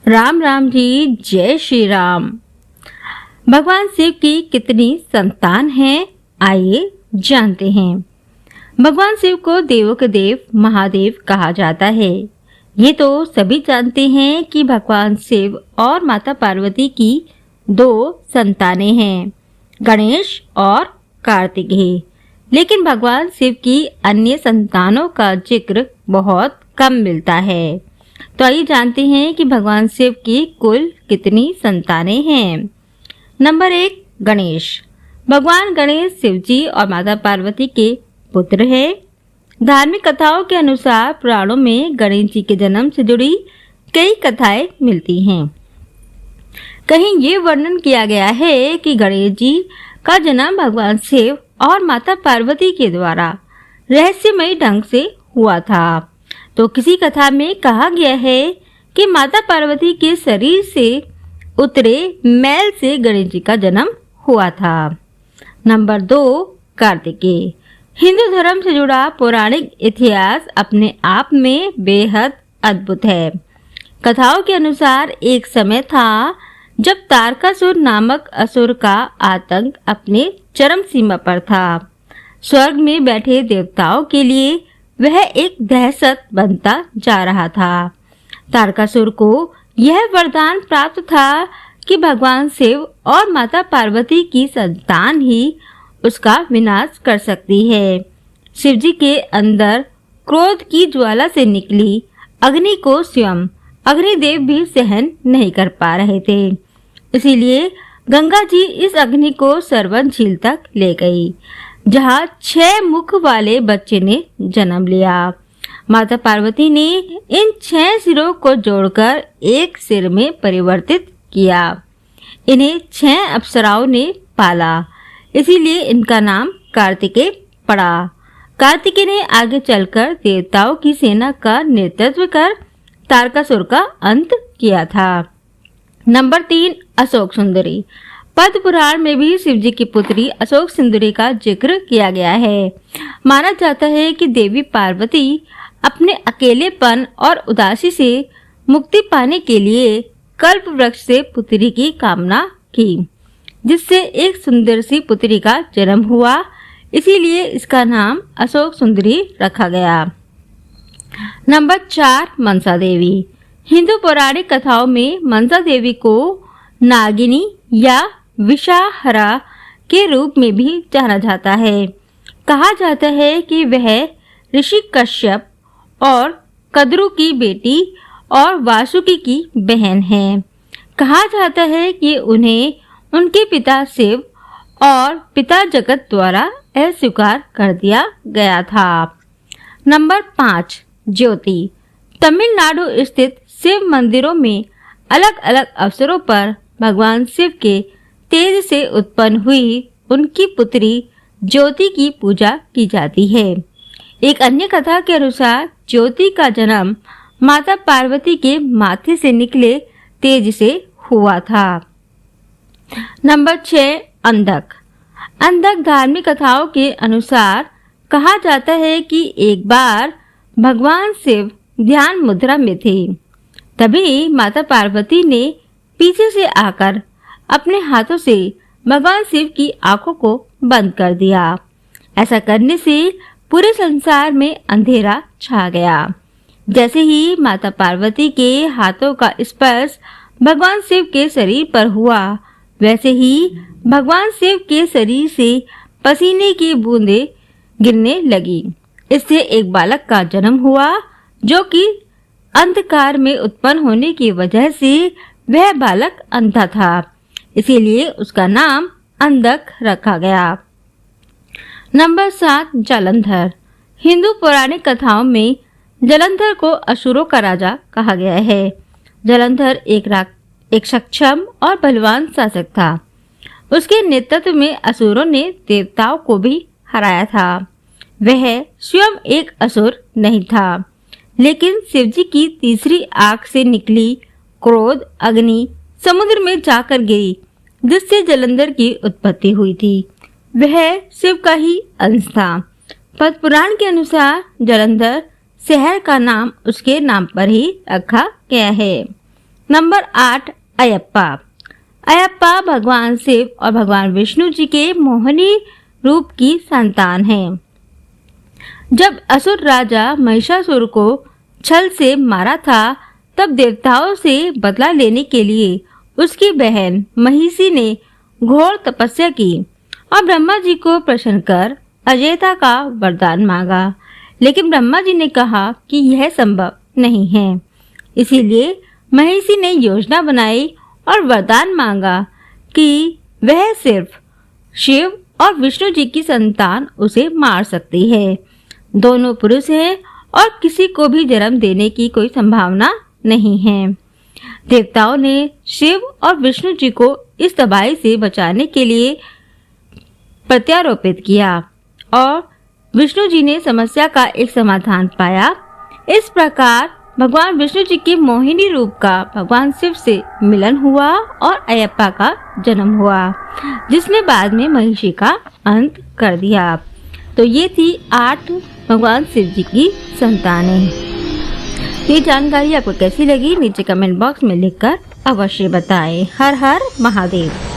राम राम जी, जय श्री राम। भगवान शिव की कितनी संतान हैं, आइए जानते हैं। भगवान शिव को देवों के देव महादेव कहा जाता है। ये तो सभी जानते हैं कि भगवान शिव और माता पार्वती की दो संतानें हैं, गणेश और कार्तिकेय। लेकिन भगवान शिव की अन्य संतानों का जिक्र बहुत कम मिलता है। तो आइए जानते हैं कि भगवान शिव की कुल कितनी संतानें हैं। नंबर 1, गणेश। भगवान गणेश शिव जी और माता पार्वती के पुत्र हैं। धार्मिक कथाओं के अनुसार पुराणों में गणेश जी के जन्म से जुड़ी कई कथाएं मिलती हैं। कहीं ये वर्णन किया गया है कि गणेश जी का जन्म भगवान शिव और माता पार्वती के द्वारा रहस्यमयी ढंग से हुआ था। तो किसी कथा में कहा गया है कि माता पार्वती के शरीर से उतरे मैल से गणेश जी का जन्म हुआ था। नंबर 2, कार्तिकेय। हिंदू धर्म से जुड़ा पौराणिक इतिहास अपने आप में बेहद अद्भुत है। कथाओं के अनुसार एक समय था जब तारकासुर नामक असुर का आतंक अपने चरम सीमा पर था। स्वर्ग में बैठे देवताओं के लिए वह एक दहशत बनता जा रहा था। तारकासुर को यह वरदान प्राप्त था कि भगवान शिव और माता पार्वती की संतान ही उसका विनाश कर सकती है। शिव जी के अंदर क्रोध की ज्वाला से निकली अग्नि को स्वयं अग्निदेव भी सहन नहीं कर पा रहे थे। इसीलिए गंगा जी इस अग्नि को सरवन झील तक ले गई, जहाँ 6 मुख वाले बच्चे ने जन्म लिया। माता पार्वती ने इन 6 सिरों को जोड़कर एक सिर में परिवर्तित किया। इन्हें 6 अप्सराओं ने पाला, इसीलिए इनका नाम कार्तिकेय पड़ा। कार्तिकेय ने आगे चलकर देवताओं की सेना का नेतृत्व कर तारकासुर का अंत किया था। नंबर 3, अशोक सुंदरी। पद्म पुराण में भी शिव जी की पुत्री अशोक सुंदरी का जिक्र किया गया है। माना जाता है कि देवी पार्वती अपने अकेलेपन और उदासी से मुक्ति पाने के लिए कल्प वृक्ष से पुत्री की कामना की, जिससे एक सुंदर सी पुत्री का जन्म हुआ। इसीलिए इसका नाम अशोक सुंदरी रखा गया। नंबर 4, मनसा देवी। हिंदू पौराणिक कथाओं में मनसा देवी को नागिनी या विषाहरा के रूप में भी जाना जाता है। कहा जाता है कि वह ऋषि कश्यप और कद्रु की बेटी और वासुकी की बहन है। कहा जाता है कि उन्हें उनके पिता शिव और पिता जगत द्वारा अस्वीकार कर दिया गया था। नंबर 5, ज्योति। तमिलनाडु स्थित शिव मंदिरों में अलग अलग अवसरों पर भगवान शिव के तेज से उत्पन्न हुई उनकी पुत्री ज्योति की पूजा की जाती है। एक अन्य कथा के अनुसार ज्योति का जन्म माता पार्वती के माथे से निकले तेज से हुआ था। नंबर 6, अंधक। अंधक धार्मिक कथाओं के अनुसार कहा जाता है कि एक बार भगवान शिव ध्यान मुद्रा में थे। तभी माता पार्वती ने पीछे से आकर अपने हाथों से भगवान शिव की आंखों को बंद कर दिया। ऐसा करने से पूरे संसार में अंधेरा छा गया। जैसे ही माता पार्वती के हाथों का स्पर्श भगवान शिव के शरीर पर हुआ, वैसे ही भगवान शिव के शरीर से पसीने की बूंदें गिरने लगी। इससे एक बालक का जन्म हुआ, जो कि अंधकार में उत्पन्न होने की वजह से वह बालक अंधा था। इसीलिए उसका नाम अंधक रखा गया। नंबर 7, जालंधर। हिंदू पौराणिक कथाओं में जालंधर को असुरों का राजा कहा गया है। जालंधर एक सक्षम और बलवान शासक था। उसके नेतृत्व में असुरों ने देवताओं को भी हराया था। वह स्वयं एक असुर नहीं था, लेकिन शिवजी की तीसरी आंख से निकली क्रोध अग्नि समुद्र में जाकर गिरी, जिससे जालंधर की उत्पत्ति हुई थी। वह शिव का ही अंश था। पद्म पुराण के अनुसार जालंधर शहर का नाम उसके नाम पर ही रखा गया है। नंबर 8 अयप्पा। अयप्पा भगवान शिव और भगवान विष्णु जी के मोहिनी रूप की संतान है। जब असुर राजा महिषासुर को छल से मारा था, तब देवताओं से बदला लेने के लिए उसकी बहन महिषी ने घोर तपस्या की और ब्रह्मा जी को प्रसन्न कर अजयता का वरदान मांगा। लेकिन ब्रह्मा जी ने कहा कि यह संभव नहीं है। इसीलिए महिषी ने योजना बनाई और वरदान मांगा कि वह सिर्फ शिव और विष्णु जी की संतान उसे मार सकती है। दोनों पुरुष हैं और किसी को भी जन्म देने की कोई संभावना नहीं है। देवताओं ने शिव और विष्णु जी को इस तबाही से बचाने के लिए प्रत्यारोपित किया और विष्णु जी ने समस्या का एक समाधान पाया। इस प्रकार भगवान विष्णु जी के मोहिनी रूप का भगवान शिव से मिलन हुआ और अयप्पा का जन्म हुआ, जिसने बाद में महिषी का अंत कर दिया। तो ये थी 8 भगवान शिव जी की संतानें। ये जानकारी आपको कैसी लगी नीचे कमेंट बॉक्स में लिखकर अवश्य बताएं। हर हर महादेव।